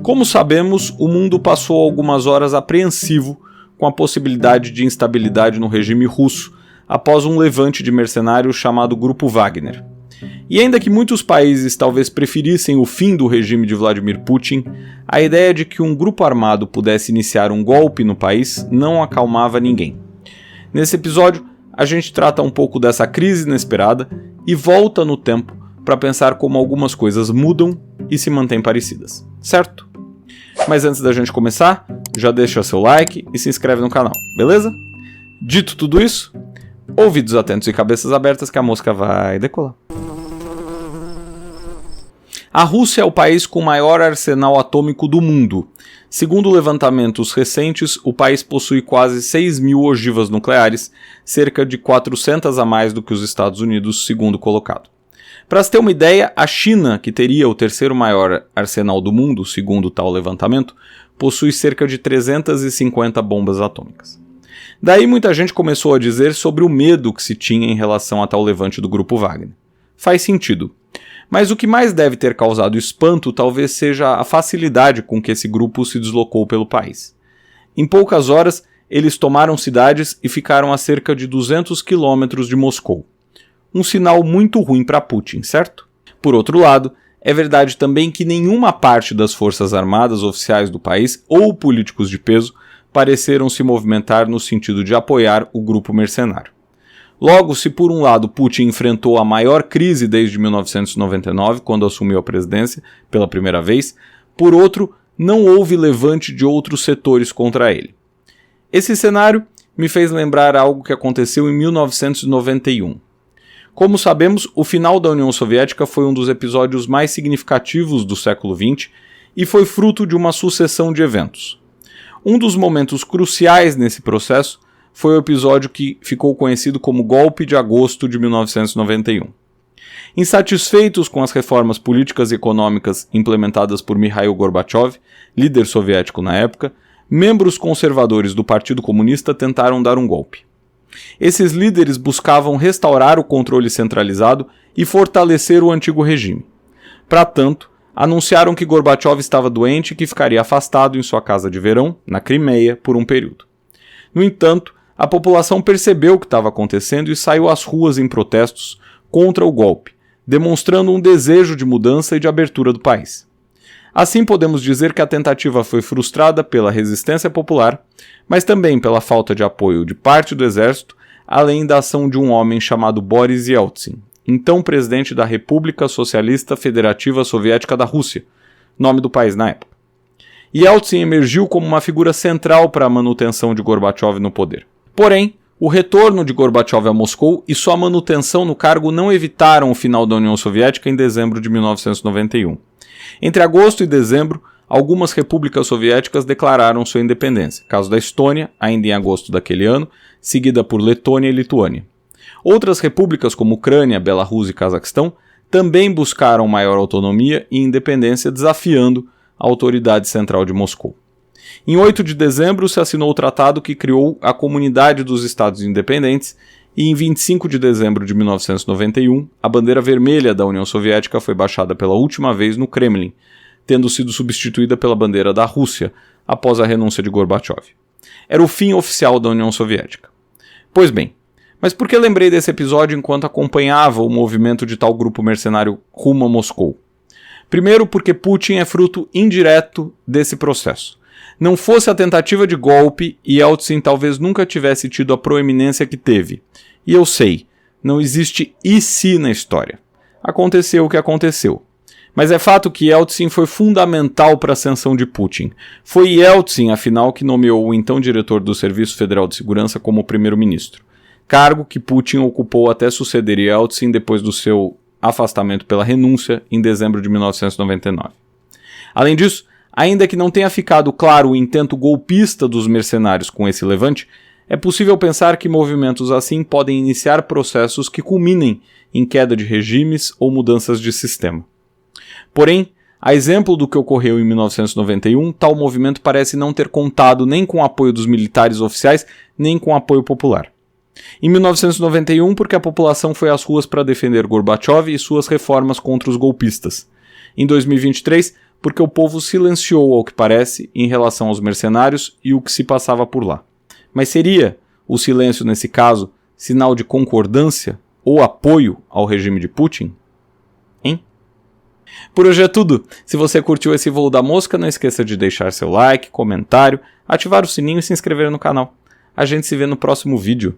Como sabemos, o mundo passou algumas horas apreensivo com a possibilidade de instabilidade no regime russo após um levante de mercenários chamado Grupo Wagner. E ainda que muitos países talvez preferissem o fim do regime de Vladimir Putin, a ideia de que um grupo armado pudesse iniciar um golpe no país não acalmava ninguém. Nesse episódio, a gente trata um pouco dessa crise inesperada e volta no tempo para pensar como algumas coisas mudam e se mantêm parecidas, certo? Mas antes da gente começar, já deixa seu like e se inscreve no canal, beleza? Dito tudo isso, ouvidos atentos e cabeças abertas que a mosca vai decolar. A Rússia é o país com o maior arsenal atômico do mundo. Segundo levantamentos recentes, o país possui quase 6.000 ogivas nucleares, cerca de 400 a mais do que os Estados Unidos, segundo colocado. Para se ter uma ideia, a China, que teria o terceiro maior arsenal do mundo, segundo tal levantamento, possui cerca de 350 bombas atômicas. Daí muita gente começou a dizer sobre o medo que se tinha em relação a tal levante do Grupo Wagner. Faz sentido. Mas o que mais deve ter causado espanto talvez seja a facilidade com que esse grupo se deslocou pelo país. Em poucas horas, eles tomaram cidades e ficaram a cerca de 200 quilômetros de Moscou. Um sinal muito ruim para Putin, certo? Por outro lado, é verdade também que nenhuma parte das forças armadas oficiais do país ou políticos de peso pareceram se movimentar no sentido de apoiar o grupo mercenário. Logo, se por um lado Putin enfrentou a maior crise desde 1999, quando assumiu a presidência pela primeira vez, por outro, não houve levante de outros setores contra ele. Esse cenário me fez lembrar algo que aconteceu em 1991. Como sabemos, o final da União Soviética foi um dos episódios mais significativos do século XX e foi fruto de uma sucessão de eventos. Um dos momentos cruciais nesse processo foi o episódio que ficou conhecido como Golpe de Agosto de 1991. Insatisfeitos com as reformas políticas e econômicas implementadas por Mikhail Gorbachev, líder soviético na época, membros conservadores do Partido Comunista tentaram dar um golpe. Esses líderes buscavam restaurar o controle centralizado e fortalecer o antigo regime. Para tanto, anunciaram que Gorbachev estava doente e que ficaria afastado em sua casa de verão, na Crimeia, por um período. No entanto, a população percebeu o que estava acontecendo e saiu às ruas em protestos contra o golpe, demonstrando um desejo de mudança e de abertura do país. Assim podemos dizer que a tentativa foi frustrada pela resistência popular, mas também pela falta de apoio de parte do exército, além da ação de um homem chamado Boris Yeltsin, então presidente da República Socialista Federativa Soviética da Rússia, nome do país na época. Yeltsin emergiu como uma figura central para a manutenção de Gorbachev no poder. Porém, o retorno de Gorbachev a Moscou e sua manutenção no cargo não evitaram o final da União Soviética em dezembro de 1991. Entre agosto e dezembro, algumas repúblicas soviéticas declararam sua independência, caso da Estônia, ainda em agosto daquele ano, seguida por Letônia e Lituânia. Outras repúblicas como Ucrânia, Belarus e Cazaquistão também buscaram maior autonomia e independência, desafiando a autoridade central de Moscou. Em 8 de dezembro se assinou o tratado que criou a Comunidade dos Estados Independentes e em 25 de dezembro de 1991 a bandeira vermelha da União Soviética foi baixada pela última vez no Kremlin, tendo sido substituída pela bandeira da Rússia após a renúncia de Gorbachev. Era o fim oficial da União Soviética. Pois bem, mas por que lembrei desse episódio enquanto acompanhava o movimento de tal grupo mercenário rumo a Moscou? Primeiro porque Putin é fruto indireto desse processo. Não fosse a tentativa de golpe, Yeltsin talvez nunca tivesse tido a proeminência que teve. E eu sei, não existe e se na história. Aconteceu o que aconteceu. Mas é fato que Yeltsin foi fundamental para a ascensão de Putin. Foi Yeltsin, afinal, que nomeou o então diretor do Serviço Federal de Segurança como primeiro-ministro, cargo que Putin ocupou até suceder Yeltsin depois do seu afastamento pela renúncia em dezembro de 1999. Além disso, ainda que não tenha ficado claro o intento golpista dos mercenários com esse levante, é possível pensar que movimentos assim podem iniciar processos que culminem em queda de regimes ou mudanças de sistema. Porém, a exemplo do que ocorreu em 1991, tal movimento parece não ter contado nem com o apoio dos militares oficiais, nem com o apoio popular. Em 1991, porque a população foi às ruas para defender Gorbachev e suas reformas contra os golpistas. Em 2023, porque o povo silenciou, ao que parece, em relação aos mercenários e o que se passava por lá. Mas seria o silêncio, nesse caso, sinal de concordância ou apoio ao regime de Putin? Hein? Por hoje é tudo. Se você curtiu esse voo da mosca, não esqueça de deixar seu like, comentário, ativar o sininho e se inscrever no canal. A gente se vê no próximo vídeo.